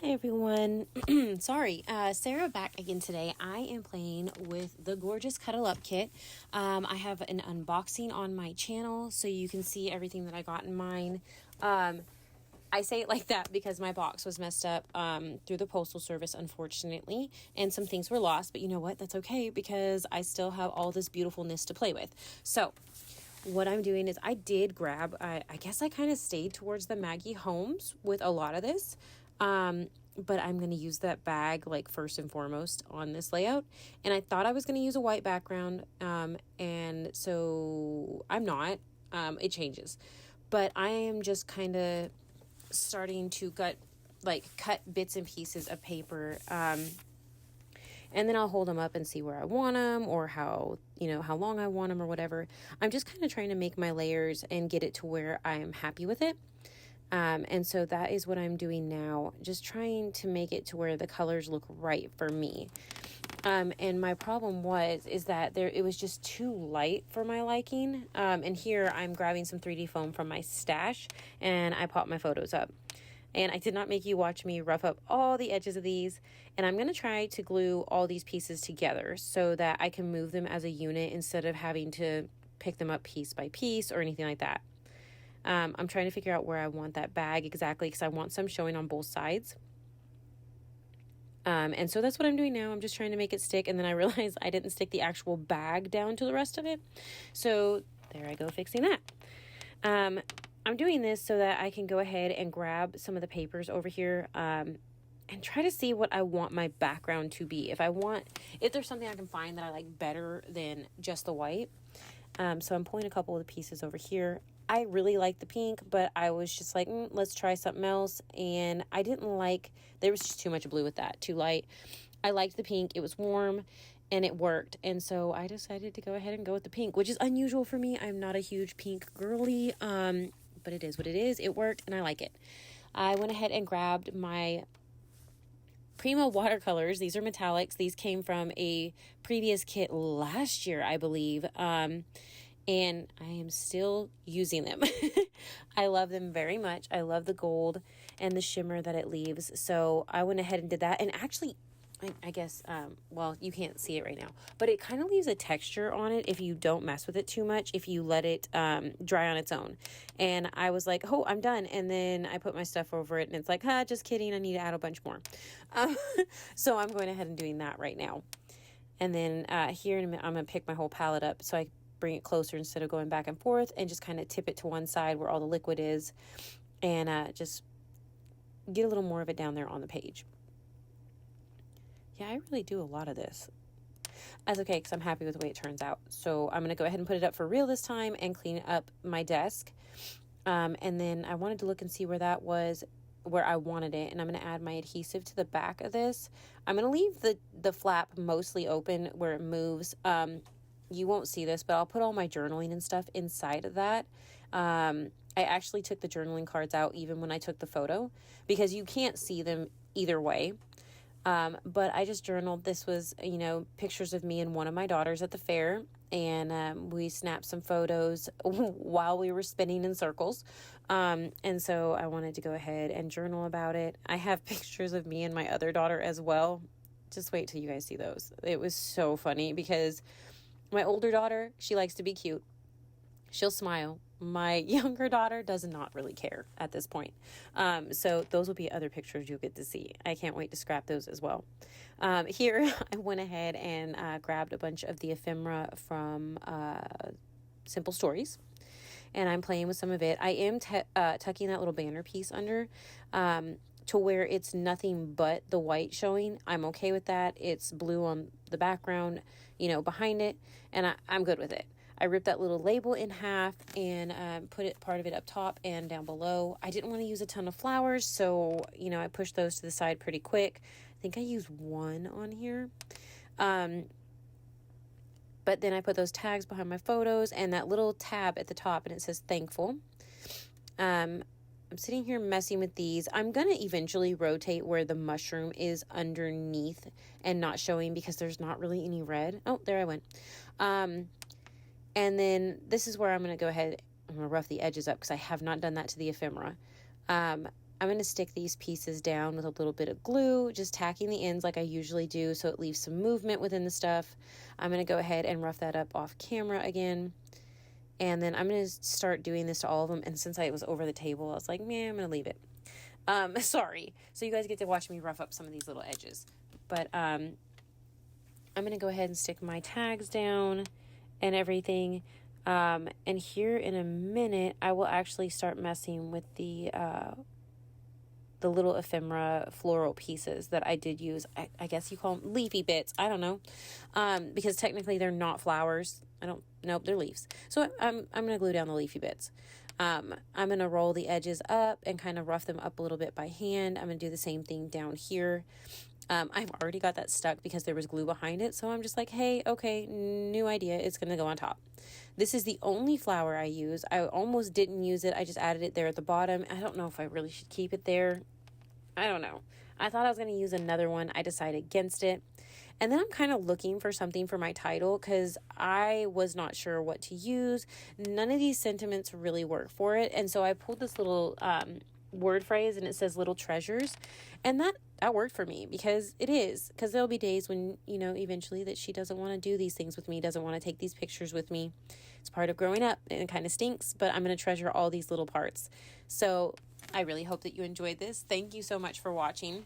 Hi everyone. Sorry, Sarah back again today. I am playing with the gorgeous Cuddle Up kit. I have an unboxing on my channel so you can see everything that I got in mine. I say it like that because my box was messed up through the postal service, unfortunately, and some things were lost, but you know what? That's okay because I still have all this beautifulness to play with. So what I'm doing is I did grab, I guess I kind of stayed towards the Maggie Holmes with a lot of this. But I'm going to use that bag like first and foremost on this layout. And I thought I was going to use a white background. And so I'm not, it changes, but I am just kind of starting to cut bits and pieces of paper. And then I'll hold them up and see where I want them or how long I want them or whatever. I'm just kind of trying to make my layers and get it to where I am happy with it. And so that is what I'm doing now, just trying to make it to where the colors look right for me. And my problem is that it was just too light for my liking. And here I'm grabbing some 3D foam from my stash and I popped my photos up. And I did not make you watch me rough up all the edges of these. And I'm going to try to glue all these pieces together so that I can move them as a unit instead of having to pick them up piece by piece or anything like that. I'm trying to figure out where I want that bag exactly because I want some showing on both sides. And so that's what I'm doing now. I'm just trying to make it stick. And then I realized I didn't stick the actual bag down to the rest of it. So there I go fixing that. I'm doing this so that I can go ahead and grab some of the papers over here and try to see what I want my background to be. If there's something I can find that I like better than just the white. So I'm pulling a couple of the pieces over here. I really like the pink, but I was just like, let's try something else. And I didn't like, there was just too much blue with that, too light. I liked the pink. It was warm and it worked. And so I decided to go ahead and go with the pink, which is unusual for me. I'm not a huge pink girly, but it is what it is. It worked and I like it. I went ahead and grabbed my Prima watercolors. These are metallics. These came from a previous kit last year, I believe. And I am still using them. I love them very much. I love the gold and the shimmer that it leaves. So I went ahead and did that. And actually, I guess, you can't see it right now, but it kind of leaves a texture on it if you don't mess with it too much, if you let it dry on its own. And I was like, oh, I'm done. And then I put my stuff over it and it's like, just kidding. I need to add a bunch more. So I'm going ahead and doing that right now. And then here in a minute, I'm going to pick my whole palette up so I bring it closer instead of going back and forth and just kind of tip it to one side where all the liquid is and just get a little more of it down there on the page. Yeah, I really do a lot of this. That's okay because I'm happy with the way it turns out. So I'm going to go ahead and put it up for real this time and clean up my desk. And then I wanted to look and see where that was, where I wanted it. And I'm going to add my adhesive to the back of this. I'm going to leave the flap mostly open where it moves. You won't see this, but I'll put all my journaling and stuff inside of that. I actually took the journaling cards out even when I took the photo because you can't see them either way. But I just journaled. This was, pictures of me and one of my daughters at the fair. And we snapped some photos while we were spinning in circles. And so I wanted to go ahead and journal about it. I have pictures of me and my other daughter as well. Just wait till you guys see those. It was so funny because my older daughter, she likes to be cute. She'll smile. My younger daughter does not really care at this point. So those will be other pictures you'll get to see. I can't wait to scrap those as well. Here, I went ahead and grabbed a bunch of the ephemera from Simple Stories. And I'm playing with some of it. I am tucking that little banner piece under to where it's nothing but the white showing. I'm okay with that. It's blue on the background, behind it. And I'm good with it. I ripped that little label in half and put part of it up top and down below. I didn't want to use a ton of flowers, so, I pushed those to the side pretty quick. I think I used one on here. But then I put those tags behind my photos and that little tab at the top, and it says thankful. I'm sitting here messing with these. I'm going to eventually rotate where the mushroom is underneath and not showing because there's not really any red. Oh, there I went. And then this is where I'm going to go ahead. I'm going to rough the edges up because I have not done that to the ephemera. I'm going to stick these pieces down with a little bit of glue, just tacking the ends like I usually do so it leaves some movement within the stuff. I'm going to go ahead and rough that up off camera again. And then I'm going to start doing this to all of them. And since I was over the table, I was like, man, I'm going to leave it. Sorry. So you guys get to watch me rough up some of these little edges. But I'm going to go ahead and stick my tags down and everything. And here in a minute, I will actually start messing with the little ephemera floral pieces that I did use. I guess you call them leafy bits. I don't know. Because technically they're not flowers. Nope, they're leaves. So I'm going to glue down the leafy bits. I'm going to roll the edges up and kind of rough them up a little bit by hand. I'm going to do the same thing down here. I've already got that stuck because there was glue behind it. So I'm just like, hey, okay, new idea. It's going to go on top. This is the only flower I use. I almost didn't use it. I just added it there at the bottom. I don't know if I really should keep it there. I don't know. I thought I was going to use another one. I decided against it. And then I'm kind of looking for something for my title because I was not sure what to use. None of these sentiments really work for it. And so I pulled this little word phrase and it says little treasures. And that worked for me because there'll be days when, eventually that she doesn't want to do these things with me, doesn't want to take these pictures with me. It's part of growing up and it kind of stinks, but I'm going to treasure all these little parts. So I really hope that you enjoyed this. Thank you so much for watching.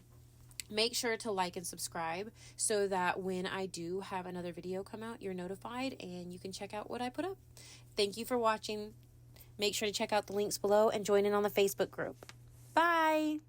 Make sure to like and subscribe so that when I do have another video come out, you're notified and you can check out what I put up. Thank you for watching. Make sure to check out the links below and join in on the Facebook group. Bye.